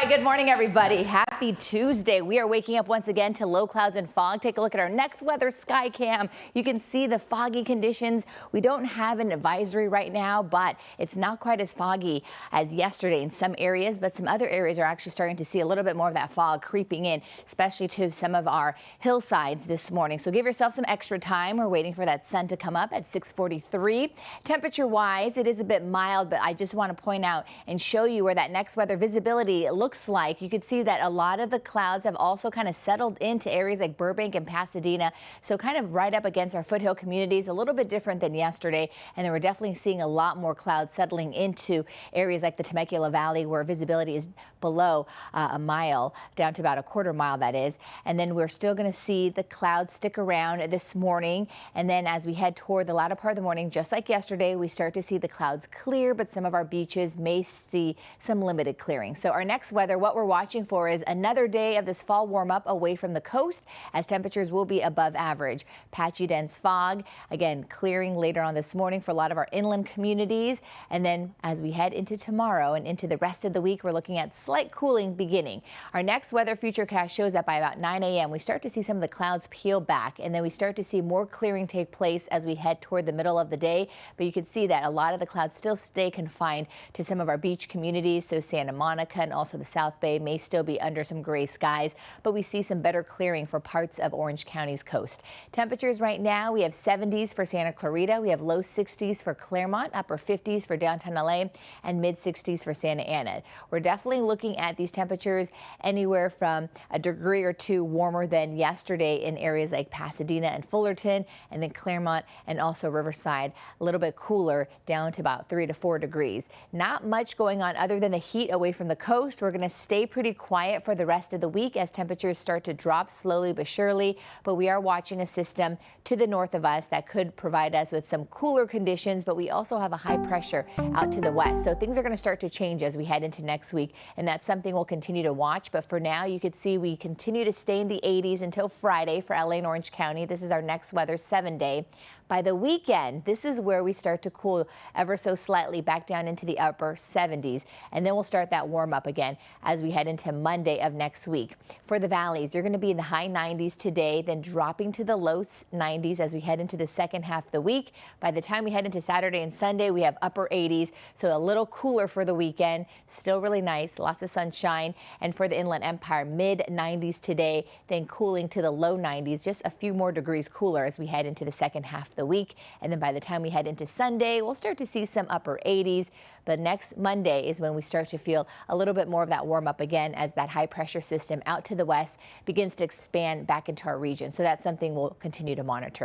right, good morning, everybody. Happy Tuesday. We are waking up once again to low clouds and fog. Take a look at our next weather sky cam. You can see the foggy conditions. We don't have an advisory right now, but it's not quite as foggy as yesterday in some areas, but some other areas are actually starting to see a little bit more of that fog creeping in, especially to some of our hillsides this morning. So give yourself some extra time. We're waiting for that sun to come up at 6:43. Temperature wise, it is a bit mild, but I just want to point out and show you where that next weather visibility looks like. You can see that a lot of the clouds have also kind of settled into areas like Burbank and Pasadena. So kind of right up against our foothill communities, a little bit different than yesterday. And then we're definitely seeing a lot more clouds settling into areas like the Temecula Valley, where visibility is below a mile, down to about a quarter mile, that is. And then we're still going to see the clouds stick around this morning. And then as we head toward the latter part of the morning, just like yesterday, we start to see the clouds clear, but some of our beaches may see some limited clearing. So our next weather, what we're watching for is another day of this fall warm up away from the coast, as temperatures will be above average. Patchy dense fog, again, clearing later on this morning for a lot of our inland communities. And then as we head into tomorrow and into the rest of the week, we're looking at slight cooling beginning. Our next weather futurecast shows that by about 9 a.m. we start to see some of the clouds peel back, and then we start to see more clearing take place as we head toward the middle of the day. But you can see that a lot of the clouds still stay confined to some of our beach communities. So Santa Monica and also the South Bay may still be under some gray skies, but we see some better clearing for parts of Orange County's coast. Temperatures right now, we have 70s for Santa Clarita, we have low 60s for Claremont, upper 50s for downtown LA, and mid 60s for Santa Ana. We're definitely looking at these temperatures anywhere from a degree or two warmer than yesterday in areas like Pasadena and Fullerton, and then Claremont and also Riverside, a little bit cooler, down to about 3 to 4 degrees. Not much going on other than the heat away from the coast. We're going to stay pretty quiet for the rest of the week as temperatures start to drop slowly but surely, but we are watching a system to the north of us that could provide us with some cooler conditions, but we also have a high pressure out to the west. So things are going to start to change as we head into next week, and that's something we'll continue to watch. But for now, you can see we continue to stay in the 80s until Friday for LA and Orange County. This is our next weather 7-day. By the weekend, this is where we start to cool ever so slightly back down into the upper 70s, and then we'll start that warm up again as we head into Monday of next week. For the valleys, you're going to be in the high 90s today, then dropping to the low 90s as we head into the second half of the week. By the time we head into Saturday and Sunday, we have upper 80s, so a little cooler for the weekend. Still really nice, lots of sunshine. And for the Inland Empire, mid 90s today, then cooling to the low 90s, just a few more degrees cooler as we head into the second half of the week. And then by the time we head into Sunday, we'll start to see some upper 80s. But next Monday is when we start to feel a little bit more of that warm up again, as that high pressure system out to the west begins to expand back into our region. So that's something we'll continue to monitor.